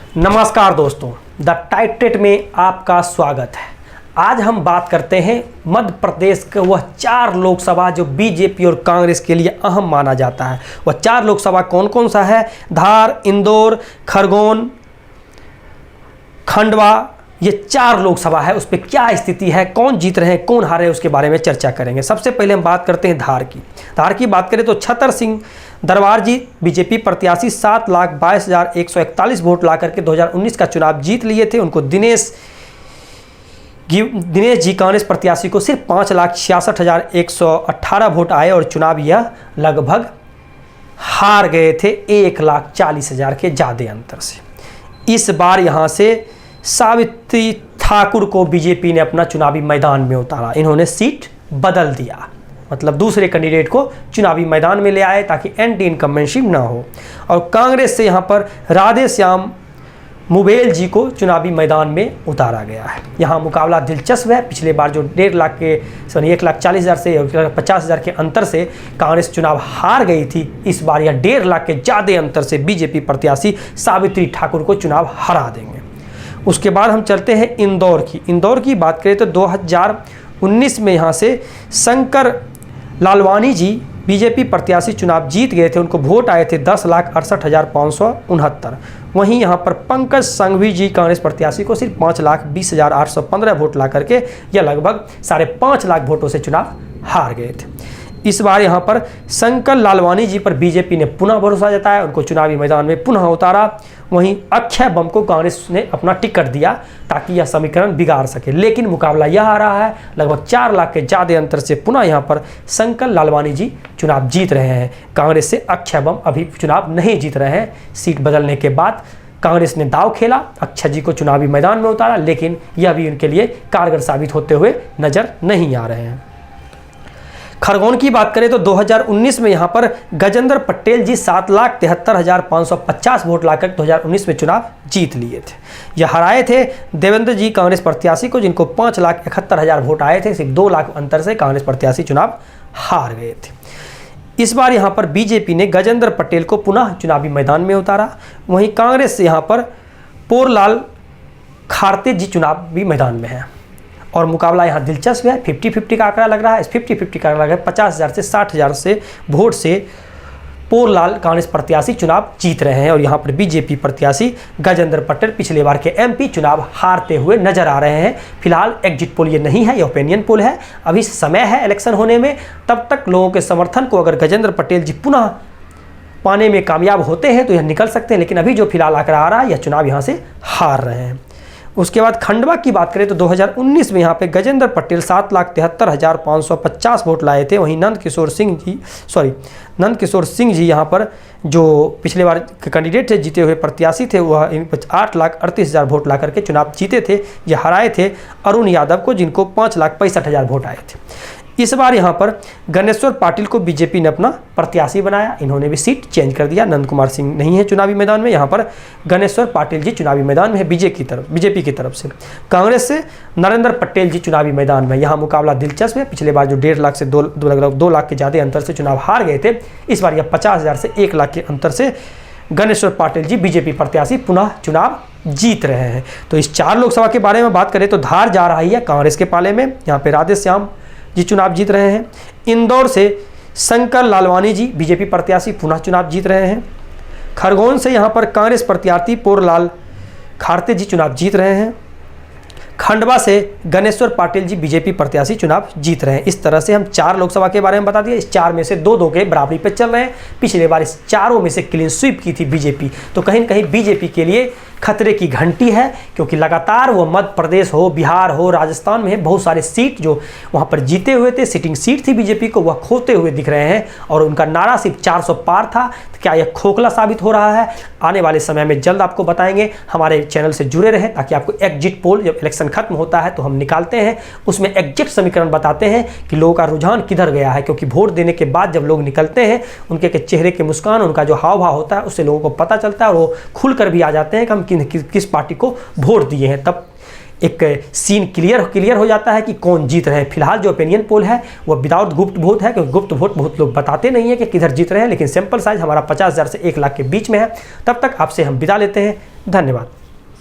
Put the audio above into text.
नमस्कार दोस्तों, द टाइटेट में आपका स्वागत है। आज हम बात करते हैं मध्य प्रदेश के वह 4 लोकसभा जो बीजेपी और कांग्रेस के लिए अहम माना जाता है। वह 4 लोकसभा कौन कौन सा है? धार, इंदौर, खरगोन, खंडवा, ये 4 लोकसभा है। उस पर क्या स्थिति है, कौन जीत रहे हैं, कौन हारे, उसके बारे में चर्चा करेंगे। सबसे पहले हम बात करते हैं धार की। धार की बात करें तो छतर सिंह दरबार जी बीजेपी प्रत्याशी 7,22,141 वोट ला करके 2019 का चुनाव जीत लिए थे। उनको दिनेश जी कांग्रेस प्रत्याशी को सिर्फ 5,66,118 वोट आए और चुनाव यह लगभग हार गए थे 1,40,000 के ज़्यादा अंतर से। इस बार यहाँ से सावित्री ठाकुर को बीजेपी ने अपना चुनावी मैदान में उतारा। इन्होंने सीट बदल दिया, मतलब दूसरे कैंडिडेट को चुनावी मैदान में ले आए ताकि एंटी इनकम्बेंसी ना हो। और कांग्रेस से यहाँ पर राधे श्याम मुबेल जी को चुनावी मैदान में उतारा गया है। यहाँ मुकाबला दिलचस्प है। पिछले बार जो 1,40,000 से 1,50,000 के अंतर से कांग्रेस चुनाव हार गई थी, इस बार यह 1.5 लाख के ज़्यादा अंतर से बीजेपी प्रत्याशी सावित्री ठाकुर को चुनाव हरा देंगे। उसके बाद हम चलते हैं इंदौर की। इंदौर की बात करें तो 2019 में यहाँ से शंकर लालवानी जी बीजेपी प्रत्याशी चुनाव जीत गए थे। उनको वोट आए थे 10,68,569। वहीं यहाँ पर पंकज संघवी जी कांग्रेस प्रत्याशी को सिर्फ 5,20,815 वोट ला करके यह लगभग 5.5 लाख वोटों से चुनाव हार गए थे। इस बार यहाँ पर शंकर लालवानी जी पर बीजेपी ने पुनः भरोसा जताया, उनको चुनावी मैदान में पुनः उतारा। वहीं अक्षय बम को कांग्रेस ने अपना टिकट दिया ताकि यह समीकरण बिगाड़ सके, लेकिन मुकाबला यह आ रहा है। लगभग 4 लाख के ज़्यादा अंतर से पुनः यहाँ पर शंकर लालवानी जी चुनाव जीत रहे हैं। कांग्रेस से अक्षय बम अभी चुनाव नहीं जीत रहे हैं। सीट बदलने के बाद कांग्रेस ने दाव खेला, अक्षय जी को चुनावी मैदान में उतारा, लेकिन यह भी उनके लिए कारगर साबित होते हुए नजर नहीं आ रहे हैं। खरगोन की बात करें तो 2019 में यहाँ पर गजेंद्र पटेल जी 7,73,550 वोट लाकर 2019 में चुनाव जीत लिए थे। यह हराए थे देवेंद्र जी कांग्रेस प्रत्याशी को, जिनको 5,71,000 वोट आए थे। सिर्फ 2 लाख अंतर से कांग्रेस प्रत्याशी चुनाव हार गए थे। इस बार यहाँ पर बीजेपी ने गजेंद्र पटेल को पुनः चुनावी मैदान में उतारा। वहीं कांग्रेस से यहाँ पर पोरलाल खारते जी चुनावी मैदान में है और मुकाबला यहाँ दिलचस्प है। 50-50 का आंकड़ा लग रहा है। इस 50-50 का आंकड़ा लग रहा है 50,000 से 60,000 से वोट से पोरलाल कांग्रेस प्रत्याशी चुनाव जीत रहे हैं। और यहाँ पर बीजेपी प्रत्याशी गजेंद्र पटेल पिछले बार के एमपी चुनाव हारते हुए नजर आ रहे हैं। फिलहाल एग्जिट पोल ये नहीं है, ये ओपिनियन पोल है। अभी समय है इलेक्शन होने में, तब तक लोगों के समर्थन को अगर गजेंद्र पटेल जी पुनः पाने में कामयाब होते हैं तो यह निकल सकते हैं, लेकिन अभी जो फिलहाल आंकड़ा आ रहा है यह चुनाव यहाँ से हार रहे हैं। उसके बाद खंडवा की बात करें तो 2019 में यहाँ पे गजेंद्र पटेल 7,73,550 वोट लाए थे। वहीं नंद किशोर सिंह जी यहाँ पर जो पिछले बार के कैंडिडेट थे, जीते हुए प्रत्याशी थे, वह 8,38,000 वोट ला करके चुनाव जीते थे। ये हराए थे अरुण यादव को, जिनको 5,65,000 वोट आए थे। इस बार यहाँ पर गणेश्वर पाटिल को बीजेपी ने अपना प्रत्याशी बनाया। इन्होंने भी सीट चेंज कर दिया। नंद कुमार सिंह नहीं है चुनावी मैदान में। यहाँ पर गणेश्वर पाटिल जी चुनावी मैदान में है बीजेपी की तरफ से। कांग्रेस से नरेंद्र पटेल जी चुनावी मैदान में। यहाँ मुकाबला दिलचस्प है। पिछले बार जो 1.5 लाख से 2 लाख के ज़्यादा अंतर से चुनाव हार गए थे, इस बार यह 50,000 से 1 लाख के अंतर से गणेश्वर पाटिल जी बीजेपी प्रत्याशी पुनः चुनाव जीत रहे हैं। तो इस 4 लोकसभा के बारे में बात करें तो धार जा रही है कांग्रेस के पाले में। यहाँ पे राधे श्याम जी चुनाव जीत रहे हैं। इंदौर से शंकर लालवानी जी बीजेपी प्रत्याशी पुनः चुनाव जीत रहे हैं। खरगोन से यहाँ पर कांग्रेस प्रत्याशी पोरलाल खारते जी चुनाव जीत रहे हैं। खंडवा से गणेश्वर पाटिल जी बीजेपी प्रत्याशी चुनाव जीत रहे हैं। इस तरह से हम 4 लोकसभा के बारे में बता दिए। इस 4 में से 2-2 के बराबरी पे चल रहे हैं। पिछले बार इस 4 में से क्लीन स्वीप की थी बीजेपी, तो कहीं न कहीं बीजेपी के लिए खतरे की घंटी है, क्योंकि लगातार वो मध्य प्रदेश हो, बिहार हो, राजस्थान में बहुत सारे सीट जो वहाँ पर जीते हुए थे, सिटिंग सीट थी बीजेपी को, वह खोते हुए दिख रहे हैं। और उनका नारा सिर्फ 400 पार था। तो क्या यह खोखला साबित हो रहा है? आने वाले समय में जल्द आपको बताएंगे। हमारे चैनल से जुड़े रहें ताकि आपको एग्जिट पोल, जब इलेक्शन खत्म होता है तो हम निकालते हैं, उसमें एग्जैक्ट समीकरण बताते हैं कि लोगों का रुझान किधर गया है। क्योंकि वोट देने के बाद जब लोग निकलते हैं, उनके चेहरे के मुस्कान, उनका जो हाव भाव होता है, उससे लोगों को पता चलता है और वो खुलकर भी आ जाते हैं कि हम किस पार्टी को वोट दिए हैं। तब एक सीन क्लियर हो जाता है कि कौन जीत रहे हैं। फिलहाल जो ओपिनियन पोल है वो विदाउट गुप्त वोट है, क्योंकि गुप्त वोट बहुत लोग बताते नहीं है कि किधर जीत रहे हैं, लेकिन सैंपल साइज हमारा 50,000 से 1 लाख के बीच में है। तब तक आपसे हम विदा लेते हैं। धन्यवाद।